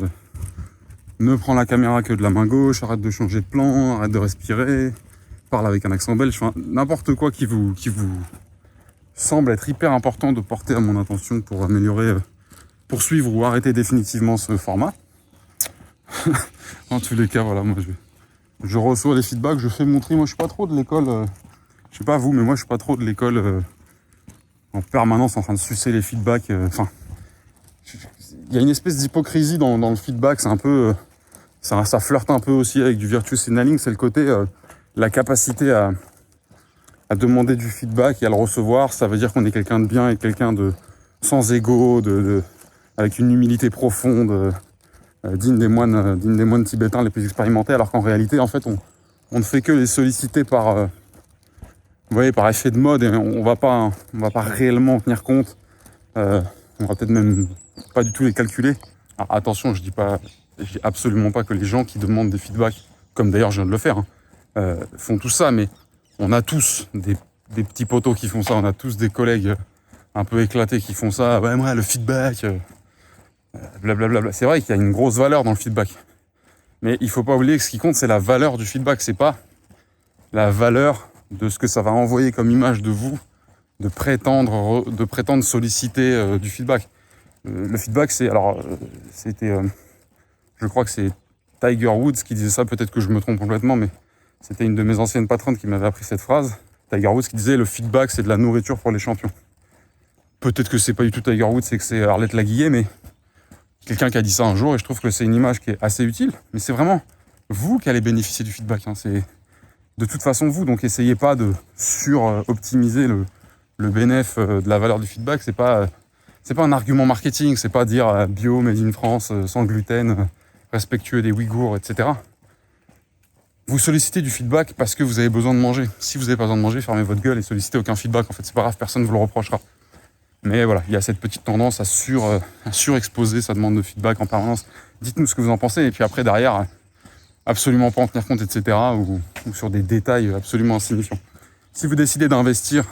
Ne prends la caméra que de la main gauche, arrête de changer de plan, arrête de respirer, parle avec un accent belge, enfin, n'importe quoi qui vous semble être hyper important de porter à mon attention pour améliorer, poursuivre ou arrêter définitivement ce format. En tous les cas, voilà, moi je reçois les feedbacks, je fais mon tri. Moi je suis pas trop de l'école, je sais pas vous, mais moi je suis pas trop de l'école en permanence en train de sucer les feedbacks. Enfin, il y a une espèce d'hypocrisie dans le feedback, c'est un peu, ça flirte un peu aussi avec du virtue signaling, c'est le côté, la capacité à demander du feedback et à le recevoir, ça veut dire qu'on est quelqu'un de bien et quelqu'un de sans ego, avec une humilité profonde, digne des moines tibétains les plus expérimentés, alors qu'en réalité, en fait, on ne fait que les solliciter par effet de mode, et on va pas réellement en tenir compte. On va peut-être même pas du tout les calculer. Alors, attention, je dis absolument pas que les gens qui demandent des feedbacks, comme d'ailleurs je viens de le faire, font tout ça, mais on a tous des petits potos qui font ça, on a tous des collègues un peu éclatés qui font ça. Ouais, moi, le feedback, blablabla. C'est vrai qu'il y a une grosse valeur dans le feedback. Mais il faut pas oublier que ce qui compte, c'est la valeur du feedback. C'est pas la valeur de ce que ça va envoyer comme image de vous, de prétendre solliciter du feedback. Le feedback, je crois que c'est Tiger Woods qui disait ça, peut-être que je me trompe complètement, mais c'était une de mes anciennes patronnes qui m'avait appris cette phrase. Tiger Woods qui disait « Le feedback, c'est de la nourriture pour les champions ». Peut-être que c'est pas du tout Tiger Woods, c'est que c'est Arlette Laguillet, mais quelqu'un qui a dit ça un jour et je trouve que c'est une image qui est assez utile, mais c'est vraiment vous qui allez bénéficier du feedback. Hein. C'est de toute façon vous, donc essayez pas de sur-optimiser le bénéfice de la valeur du feedback. C'est pas un argument marketing, c'est pas dire bio, made in France, sans gluten, respectueux des Ouïghours, etc. Vous sollicitez du feedback parce que vous avez besoin de manger. Si vous n'avez pas besoin de manger, fermez votre gueule et sollicitez aucun feedback. En fait, c'est pas grave, personne ne vous le reprochera. Mais voilà, il y a cette petite tendance à surexposer sa demande de feedback en permanence. Dites-nous ce que vous en pensez, et puis après, derrière, absolument pas en tenir compte, etc. Ou sur des détails absolument insignifiants. Si vous décidez d'investir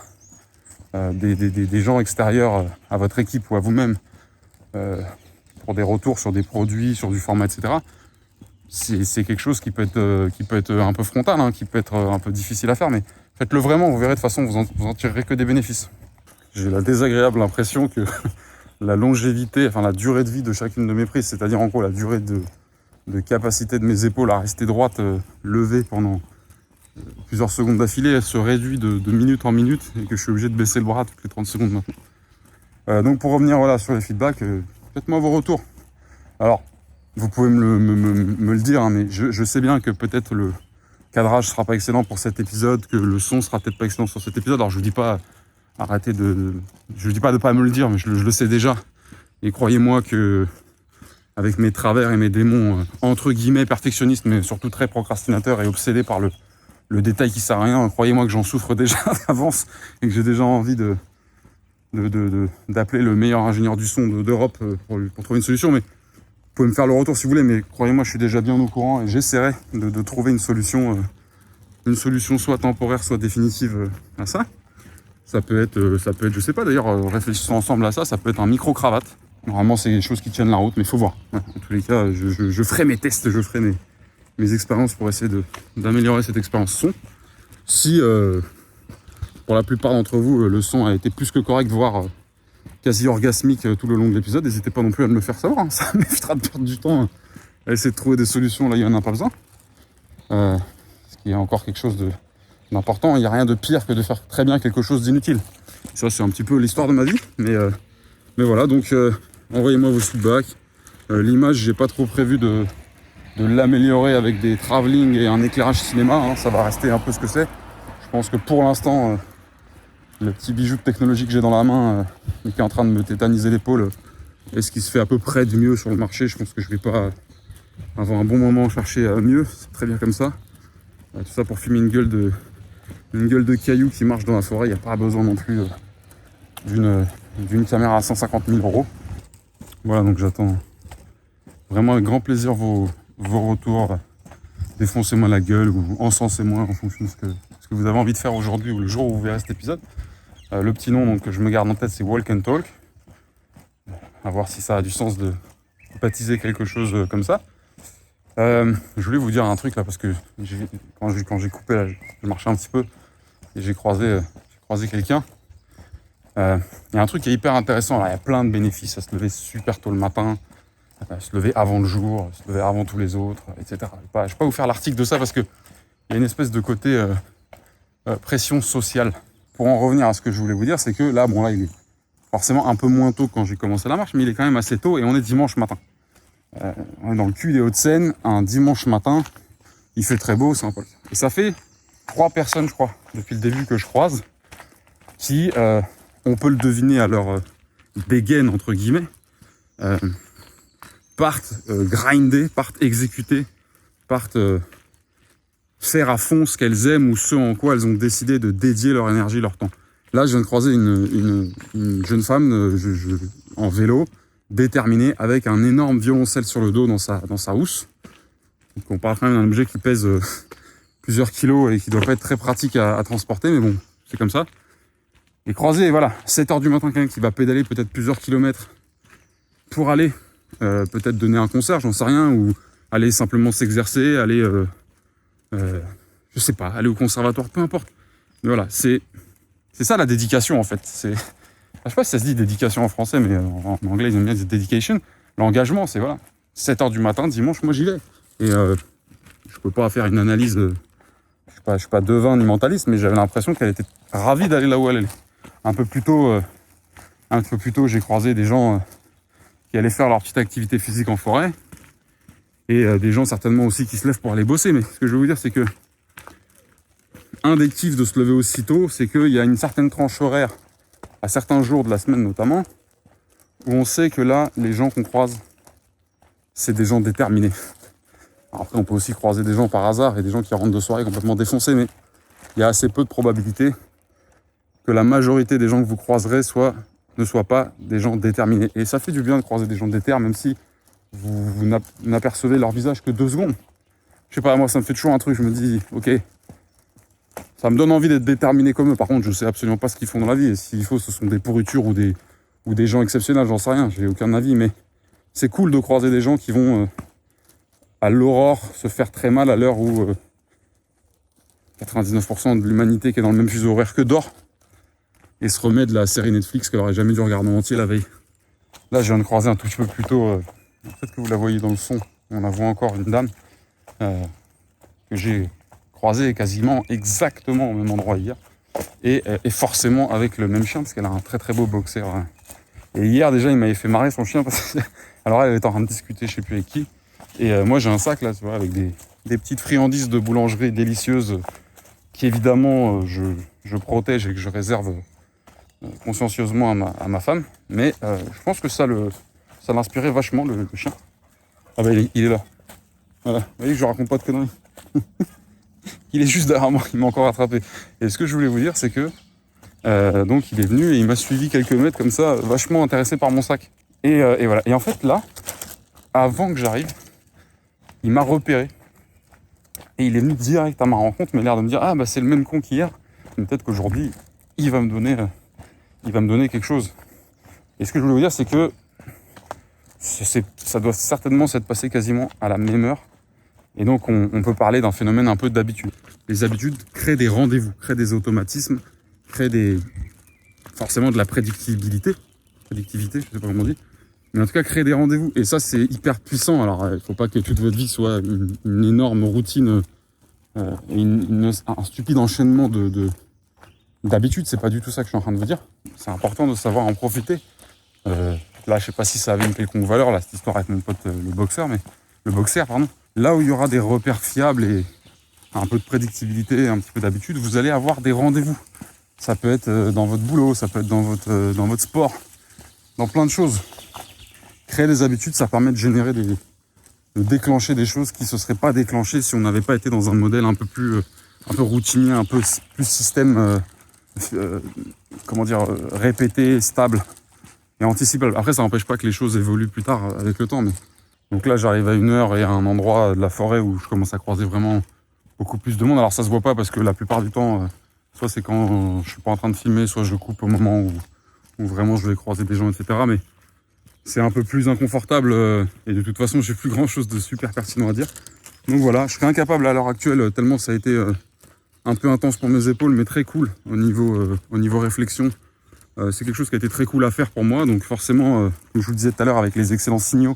des gens extérieurs à votre équipe ou à vous-même pour des retours sur des produits, sur du format, etc., c'est quelque chose qui peut être un peu frontal, hein, qui peut être un peu difficile à faire, mais faites-le vraiment, vous verrez, de toute façon, vous en tirerez que des bénéfices. J'ai la désagréable impression que la longévité, enfin la durée de vie de chacune de mes prises, c'est-à-dire en gros la durée de capacité de mes épaules à rester droite, levée pendant plusieurs secondes d'affilée, elle se réduit de minute en minute et que je suis obligé de baisser le bras toutes les 30 secondes maintenant. Donc pour revenir sur les feedbacks, faites-moi vos retours. Alors, vous pouvez me le dire, hein, mais je sais bien que peut-être le cadrage sera pas excellent pour cet épisode, que le son sera peut-être pas excellent sur cet épisode. Alors je vous dis pas je vous dis pas de pas me le dire, mais je le sais déjà. Et croyez-moi que avec mes travers et mes démons entre guillemets perfectionnistes, mais surtout très procrastinateurs et obsédés par le détail qui sert à rien, croyez-moi que j'en souffre déjà d'avance et que j'ai déjà envie d'appeler le meilleur ingénieur du son d'Europe pour trouver une solution. Mais vous pouvez me faire le retour si vous voulez, mais croyez-moi, je suis déjà bien au courant et j'essaierai de trouver une solution soit temporaire, soit définitive à ça. Ça peut être, je sais pas d'ailleurs, réfléchissons ensemble à ça, ça peut être un micro-cravate. Normalement, c'est des choses qui tiennent la route, mais il faut voir. Ouais, en tous les cas, je ferai mes tests, je ferai mes expériences pour essayer d'améliorer cette expérience son. Si, pour la plupart d'entre vous, le son a été plus que correct, voire quasi orgasmique tout le long de l'épisode, n'hésitez pas non plus à me le faire savoir. Hein. Ça m'évitera de perdre du temps à essayer de trouver des solutions là où il n'y en a pas besoin. Ce qui est encore quelque chose d'important. Il n'y a rien de pire que de faire très bien quelque chose d'inutile. Ça, c'est un petit peu l'histoire de ma vie. Mais voilà, donc envoyez-moi vos feedbacks. L'image, j'ai pas trop prévu de l'améliorer avec des travelling et un éclairage cinéma. Hein. Ça va rester un peu ce que c'est. Je pense que pour l'instant, le petit bijou de technologie que j'ai dans la main et qui est en train de me tétaniser l'épaule est ce qui se fait à peu près du mieux sur le marché. Je pense que je vais pas avoir un bon moment à chercher mieux. C'est très bien comme ça. Tout ça pour filmer une gueule de caillou qui marche dans la forêt. Il n'y a pas besoin non plus d'une caméra à 150 000 €. Voilà, donc j'attends vraiment avec grand plaisir vos retours. Défoncez-moi la gueule ou encensez-moi en fonction de ce que vous avez envie de faire aujourd'hui ou le jour où vous verrez cet épisode. Le petit nom donc, que je me garde en tête, c'est Walk and Talk. À voir si ça a du sens de baptiser quelque chose comme ça. Je voulais vous dire un truc là parce que quand j'ai coupé là, je marchais un petit peu et j'ai croisé quelqu'un. Il y a un truc qui est hyper intéressant là, il y a plein de bénéfices à se lever super tôt le matin, se lever avant le jour, se lever avant tous les autres, etc. Je ne vais pas vous faire l'article de ça parce qu'il y a une espèce de côté pression sociale. Pour en revenir à ce que je voulais vous dire, c'est que là, il est forcément un peu moins tôt que quand j'ai commencé la marche, mais il est quand même assez tôt et on est dimanche matin. On est dans le cul des Hauts-de-Seine, un dimanche matin, il fait très beau, c'est un peu. Et ça fait 3 personnes, je crois, depuis le début que je croise, qui, on peut le deviner à leur dégaine, entre guillemets, partent grinder, partent exécuter, partent faire à fond ce qu'elles aiment ou ce en quoi elles ont décidé de dédier leur énergie, leur temps. Là, je viens de croiser une jeune femme en vélo, déterminée, avec un énorme violoncelle sur le dos dans sa housse. Donc on parle quand même d'un objet qui pèse plusieurs kilos et qui doit pas être très pratique à transporter, mais bon, c'est comme ça. Et croiser, voilà, 7h du matin, quelqu'un qui va pédaler peut-être plusieurs kilomètres pour aller peut-être donner un concert, j'en sais rien, ou aller simplement s'exercer, aller, je sais pas, aller au conservatoire, peu importe. Mais voilà, c'est ça la dédication en fait. Je sais pas si ça se dit dédication en français, mais en anglais ils aiment bien dire dedication. L'engagement, c'est voilà, 7h du matin, dimanche, moi j'y vais. Et je peux pas faire une analyse, je suis pas devin ni mentaliste, mais j'avais l'impression qu'elle était ravie d'aller là où elle est. Un peu plus tôt, j'ai croisé des gens qui allaient faire leur petite activité physique en forêt, et des gens certainement aussi qui se lèvent pour aller bosser. Mais ce que je veux vous dire, c'est que un des kiffs de se lever aussitôt, c'est qu'il y a une certaine tranche horaire, à certains jours de la semaine notamment, où on sait que là, les gens qu'on croise, c'est des gens déterminés. Alors après, on peut aussi croiser des gens par hasard et des gens qui rentrent de soirée complètement défoncés, mais il y a assez peu de probabilité que la majorité des gens que vous croiserez ne soient pas des gens déterminés. Et ça fait du bien de croiser des gens déterminés, même si vous n'apercevez leur visage que 2 secondes. Je sais pas, moi ça me fait toujours un truc, je me dis, ok, ça me donne envie d'être déterminé comme eux. Par contre, je sais absolument pas ce qu'ils font dans la vie. Et s'il faut, ce sont des pourritures ou des gens exceptionnels, j'en sais rien, j'ai aucun avis. Mais c'est cool de croiser des gens qui vont, à l'aurore, se faire très mal à l'heure où 99% de l'humanité qui est dans le même fuseau horaire que dort et se remet de la série Netflix qu'elle aurait jamais dû regarder en entier la veille. Là, je viens de croiser un tout petit peu plus tôt, peut-être que vous la voyez dans le son, on la voit encore, une dame que j'ai croisée quasiment exactement au même endroit hier, et forcément avec le même chien, parce qu'elle a un très très beau boxer. Et hier déjà, il m'avait fait marrer son chien, parce que alors elle était en train de discuter, je sais plus avec qui, et moi j'ai un sac là, tu vois, avec des petites friandises de boulangerie délicieuses, qui évidemment je protège et que je réserve consciencieusement à ma femme, mais je pense que ça l'inspirait vachement, le chien. Ah bah il est là. Voilà, vous voyez que je raconte pas de conneries. Il est juste derrière moi, il m'a encore rattrapé. Et ce que je voulais vous dire, c'est que donc il est venu et il m'a suivi quelques mètres comme ça, vachement intéressé par mon sac. Et voilà. Et en fait là, avant que j'arrive, il m'a repéré. Et il est venu direct à ma rencontre, mais l'air de me dire, ah bah c'est le même con qu'hier. Mais peut-être qu'aujourd'hui, il va me donner quelque chose. Et ce que je voulais vous dire, c'est que ça doit certainement s'être passé quasiment à la même heure. Et donc, on peut parler d'un phénomène un peu d'habitude. Les habitudes créent des rendez-vous, créent des automatismes, créent forcément de la prédictivité, je sais pas comment on dit, mais en tout cas, créer des rendez-vous. Et ça, c'est hyper puissant. Alors, il ne faut pas que toute votre vie soit une énorme routine et un stupide enchaînement d'habitudes. C'est pas du tout ça que je suis en train de vous dire. C'est important de savoir en profiter. Là, je sais pas si ça avait une quelconque valeur, là, cette histoire avec mon pote, le boxer, pardon. Là où il y aura des repères fiables et un peu de prédictibilité, un petit peu d'habitude, vous allez avoir des rendez-vous. Ça peut être dans votre boulot, ça peut être dans votre sport, dans plein de choses. Créer des habitudes, ça permet de déclencher des choses qui ne se seraient pas déclenchées si on n'avait pas été dans un modèle un peu routinier, un peu plus système, répété, stable et anticipable. Après, ça n'empêche pas que les choses évoluent plus tard avec le temps, mais donc là, j'arrive à 1h et à un endroit de la forêt où je commence à croiser vraiment beaucoup plus de monde. Alors ça se voit pas parce que la plupart du temps, soit c'est quand je suis pas en train de filmer, soit je coupe au moment où vraiment je vais croiser des gens, etc. Mais c'est un peu plus inconfortable et de toute façon, j'ai plus grand chose de super pertinent à dire. Donc voilà, je serais incapable à l'heure actuelle, tellement ça a été un peu intense pour mes épaules, mais très cool au niveau réflexion. C'est quelque chose qui a été très cool à faire pour moi. Donc forcément, comme je vous le disais tout à l'heure, avec les excellents signaux,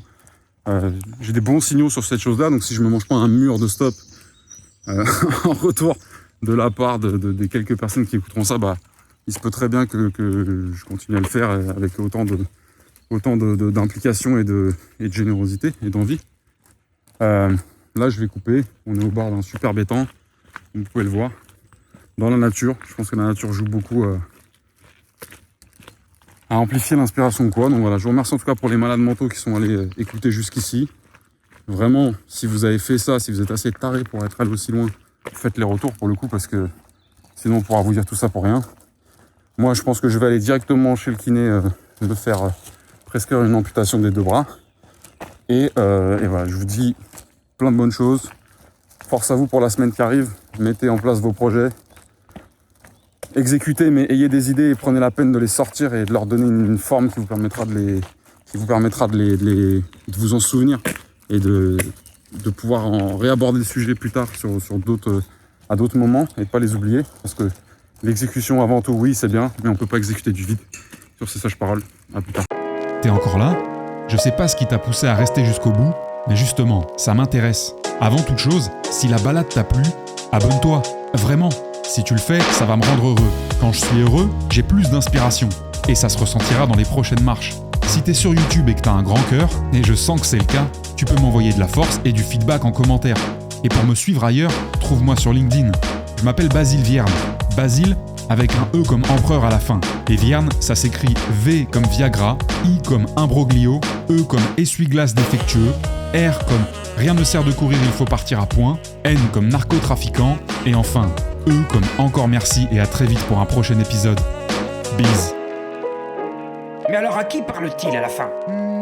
j'ai des bons signaux sur cette chose-là, donc si je me mange pas un mur de stop en retour de la part des quelques personnes qui écouteront ça, bah, il se peut très bien que je continue à le faire avec autant d'implication et de générosité et d'envie. Là, je vais couper. On est au bord d'un super étang, vous pouvez le voir, dans la nature. Je pense que la nature joue beaucoup à amplifier l'inspiration, quoi. Donc voilà, je vous remercie en tout cas pour les malades mentaux qui sont allés écouter jusqu'ici. Vraiment, si vous avez fait ça, si vous êtes assez taré pour être allé aussi loin, faites les retours pour le coup, parce que sinon on pourra vous dire tout ça pour rien. Moi, je pense que je vais aller directement chez le kiné me faire prescrire une amputation des 2 bras. Et voilà, je vous dis plein de bonnes choses. Force à vous pour la semaine qui arrive. Mettez en place vos projets. Exécutez, mais ayez des idées et prenez la peine de les sortir et de leur donner une forme qui vous permettra de vous en souvenir et de pouvoir en réaborder le sujet plus tard à d'autres moments et de pas les oublier, parce que l'exécution avant tout, oui, c'est bien, mais on peut pas exécuter du vide. Sur ces sages paroles, à plus tard. T'es encore là ? Je sais pas ce qui t'a poussé à rester jusqu'au bout, mais justement, ça m'intéresse. Avant toute chose, si la balade t'a plu, abonne-toi. Vraiment. Si tu le fais, ça va me rendre heureux. Quand je suis heureux, j'ai plus d'inspiration. Et ça se ressentira dans les prochaines marches. Si t'es sur YouTube et que t'as un grand cœur, et je sens que c'est le cas, tu peux m'envoyer de la force et du feedback en commentaire. Et pour me suivre ailleurs, trouve-moi sur LinkedIn. Je m'appelle Basile Vierne. Basile avec un E comme empereur à la fin. Et Vierne, ça s'écrit V comme Viagra, I comme imbroglio, E comme essuie-glace défectueux, R comme rien ne sert de courir, il faut partir à point, N comme narcotrafiquant, et enfin E comme encore merci et à très vite pour un prochain épisode. Bise. Mais alors à qui parle-t-il à la fin?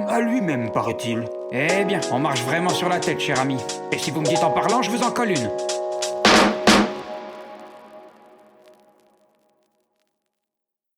À lui-même, paraît-il. Eh bien, on marche vraiment sur la tête, cher ami. Et si vous me dites en parlant, je vous en colle une.